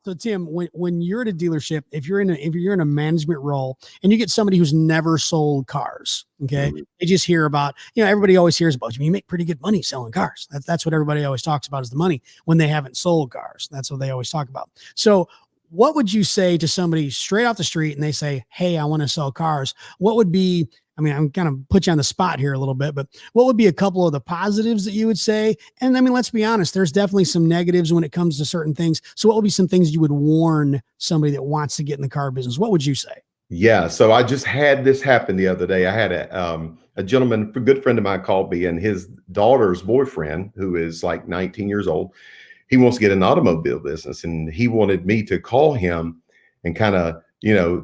So Tim, when you're at a dealership, if you're in a management role and you get somebody who's never sold cars, okay, they just hear about, everybody always hears about you. You make pretty good money selling cars. That's what everybody always talks about is the money when they haven't sold cars. That's what they always talk about. So what would you say to somebody straight off the street and they say, hey, I want to sell cars? What would be, I'm kind of put you on the spot here a little bit, but what would be a couple of the positives that you would say? And let's be honest, there's definitely some negatives when it comes to certain things. So what would be some things you would warn somebody that wants to get in the car business? What would you say? Yeah. So I just had this happen the other day. I had a gentleman, a good friend of mine called me, and his daughter's boyfriend, who is like 19 years old, he wants to get an automobile business, and he wanted me to call him and kind of,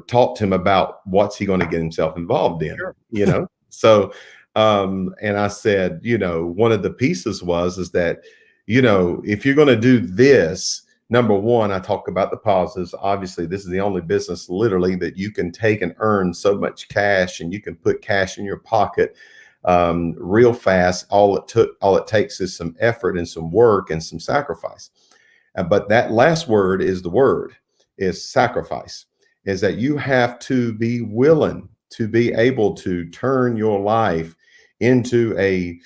talk to him about what's he going to get himself involved in, Sure. So, and I said, one of the pieces is that, if you're going to do this, number one, I talk about the positives. Obviously, this is the only business literally that you can take and earn so much cash, and you can put cash in your pocket real fast. All it takes is some effort and some work and some sacrifice. But that last word is sacrifice, is that you have to be willing to be able to turn your life into a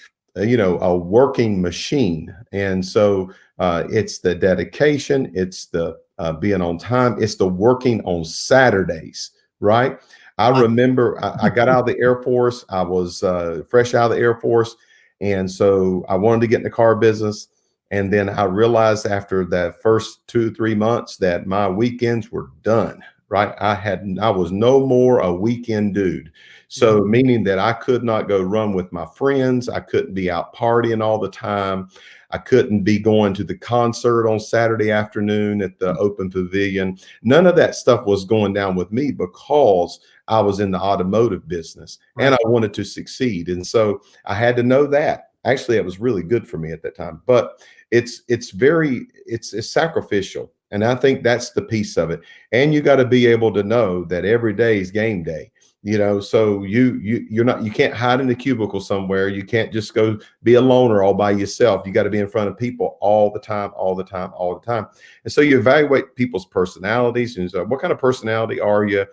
working machine. And so it's the dedication, it's the being on time, it's the working on Saturdays, right? I remember I got out of the Air Force. I was fresh out of the Air Force. And so I wanted to get in the car business. And then I realized after that first 2-3 months that my weekends were done, right? I was no more a weekend dude. So meaning that I could not go run with my friends. I couldn't be out partying all the time. I couldn't be going to the concert on Saturday afternoon at the open pavilion. None of that stuff was going down with me because I was in the automotive business and I wanted to succeed. And so I had to know that. Actually, it was really good for me at that time, but it's sacrificial. And I think that's the piece of it. And you got to be able to know that every day is game day. So you can't hide in a cubicle somewhere. You can't just go be a loner all by yourself. You got to be in front of people all the time. And so you evaluate people's personalities. And so what kind of personality are you?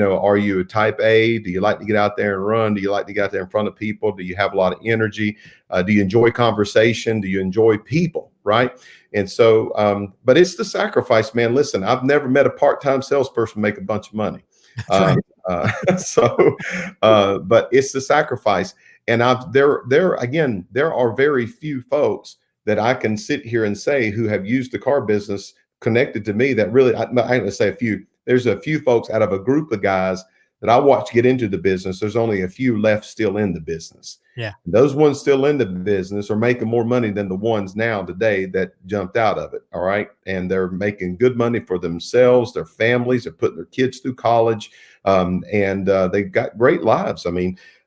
Are you a type A? Do you like to get out there and run? Do you like to get out there in front of people? Do you have a lot of energy? Do you enjoy conversation? Do you enjoy people? Right. And so, but it's the sacrifice, man. Listen, I've never met a part-time salesperson make a bunch of money. But it's the sacrifice. And there are very few folks that I can sit here and say who have used the car business connected to me that really, I'm going to say a few. There's a few folks out of a group of guys that I watched get into the business. There's only a few left still in the business. Yeah. Those ones still in the business are making more money than the ones now today that jumped out of it. All right. And they're making good money for themselves, their families, they're putting their kids through college. And they've got great lives.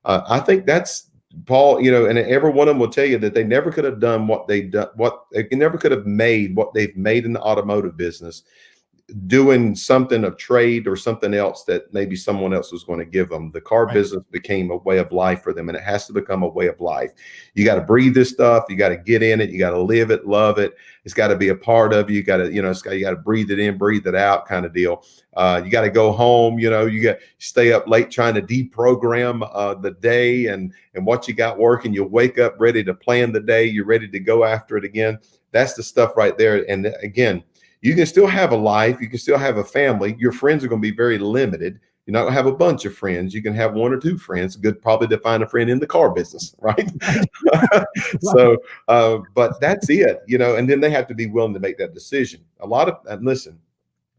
I think that's Paul, and every one of them will tell you that they never could have done what they've done, they never could have made what they've made in the automotive business, doing something of trade or something else that maybe someone else was going to give them. The car business became a way of life for them, and it has to become a way of life. You got to breathe this stuff. You got to get in it. You got to live it, love it. It's got to be a part of you. You got to, you got to breathe it in, breathe it out kind of deal. You got to go home, you got to stay up late trying to deprogram the day and what you got working. You wake up ready to plan the day. You're ready to go after it again. That's the stuff right there. And again, you can still have a life. You can still have a family. Your friends are going to be very limited. You're not going to have a bunch of friends. You can have 1 or 2 friends. Good, probably to find a friend in the car business, right? So, but that's it, and then they have to be willing to make that decision. And listen,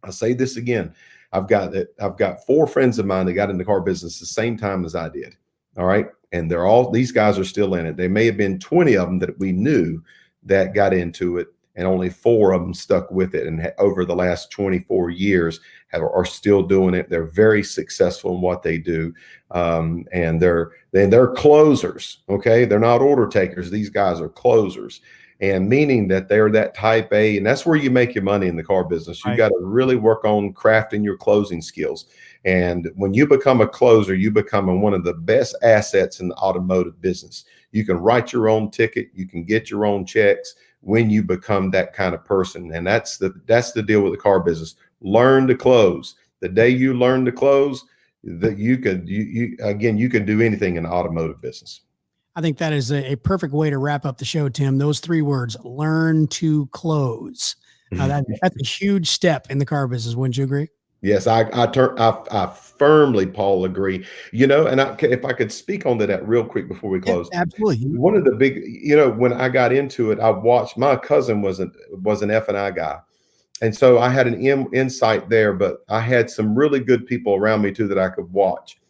I'll say this again. I've got 4 friends of mine that got in the car business the same time as I did. All right. And these guys are still in it. There may have been 20 of them that we knew that got into it, and only 4 of them stuck with it. And over the last 24 years are still doing it. They're very successful in what they do. And they're closers. Okay. They're not order takers. These guys are closers, and meaning that they're that type A, and that's where you make your money in the car business. You got to really work on crafting your closing skills. And when you become a closer, you become one of the best assets in the automotive business. You can write your own ticket. You can get your own checks. when you become that kind of person. And that's the deal with the car business. Learn to close. The day you learn to close, that you could you can do anything in the automotive business. I think that is a perfect way to wrap up the show, Tim. Those three words: learn to close. That's a huge step in the car business. Wouldn't you agree? Yes, I firmly, Paul, agree. And if I could speak on to that real quick before we Yeah, close. absolutely. One of the big, when I got into it, I watched, my cousin was an F&I guy. And so I had an insight there, but I had some really good people around me too that I could watch.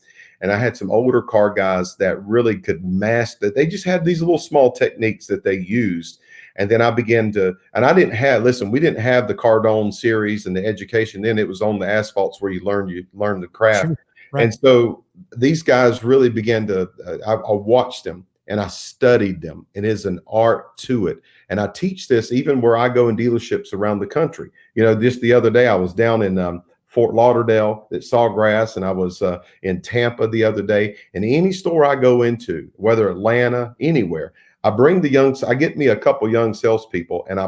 And I had some older car guys that really could master that. They just had these little small techniques that they used. And then I began to, and I didn't have, listen, we didn't have the Cardone series and the education. Then it was on the asphalts where you learn the craft. Sure. Right. And so these guys really began to, I watched them and I studied them. It is an art to it. And I teach this even where I go in dealerships around the country. Just the other day, I was down in Fort Lauderdale at Sawgrass, and I was in Tampa the other day. And any store I go into, whether Atlanta, anywhere, I get me a couple young salespeople, and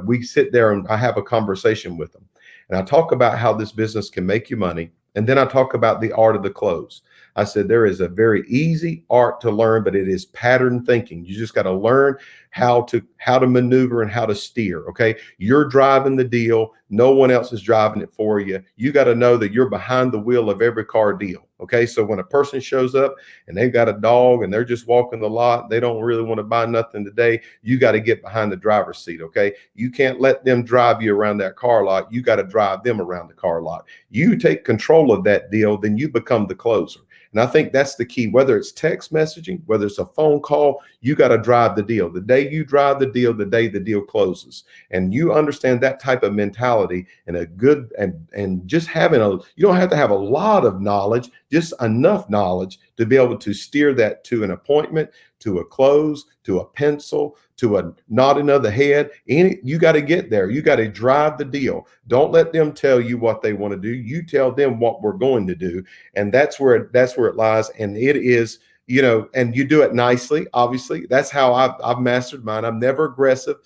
we sit there and I have a conversation with them. And I talk about how this business can make you money. And then I talk about the art of the close. I said, there is a very easy art to learn, but it is pattern thinking. You just got to learn how to maneuver and how to steer. Okay. You're driving the deal. No one else is driving it for you. You got to know that you're behind the wheel of every car deal. Okay. So when a person shows up and they've got a dog and they're just walking the lot, they don't really want to buy nothing today. You got to get behind the driver's seat. Okay. You can't let them drive you around that car lot. You got to drive them around the car lot. You take control of that deal, then you become the closer. And I think that's the key, whether it's text messaging, whether it's a phone call, you got to drive the deal. The day you drive the deal, the day the deal closes. And you understand that type of mentality and a good, and just you don't have to have a lot of knowledge, just enough knowledge to be able to steer that to an appointment, to a close, to a pencil, to a nodding of the head. You got to get there. You got to drive the deal. Don't let them tell you what they want to do. You tell them what we're going to do. And that's where it lies. And it is, and you do it nicely. Obviously, that's how I've mastered mine. I'm never aggressive.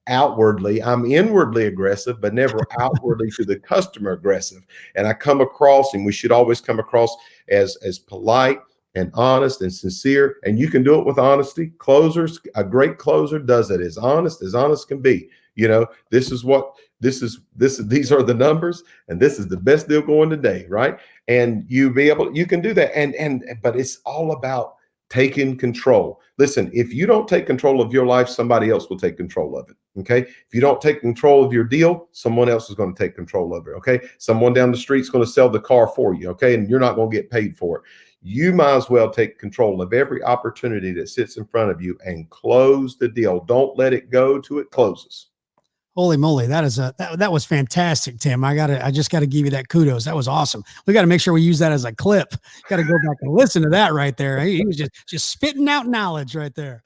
Outwardly, I'm inwardly aggressive, but never outwardly to the customer aggressive. And I come across, and we should always come across as polite and honest and sincere. And you can do it with honesty. A great closer does it as honest can be. These are the numbers, and this is the best deal going today, right? And you can do that. But it's all about taking control. Listen, if you don't take control of your life, somebody else will take control of it. Okay. If you don't take control of your deal, someone else is going to take control of it. Okay. Someone down the street is going to sell the car for you. Okay. And you're not going to get paid for it. You might as well take control of every opportunity that sits in front of you and close the deal. Don't let it go till it closes. Holy moly. That was fantastic, Tim. I just got to give you that kudos. That was awesome. We got to make sure we use that as a clip. Got to go back and listen to that right there. He was just spitting out knowledge right there.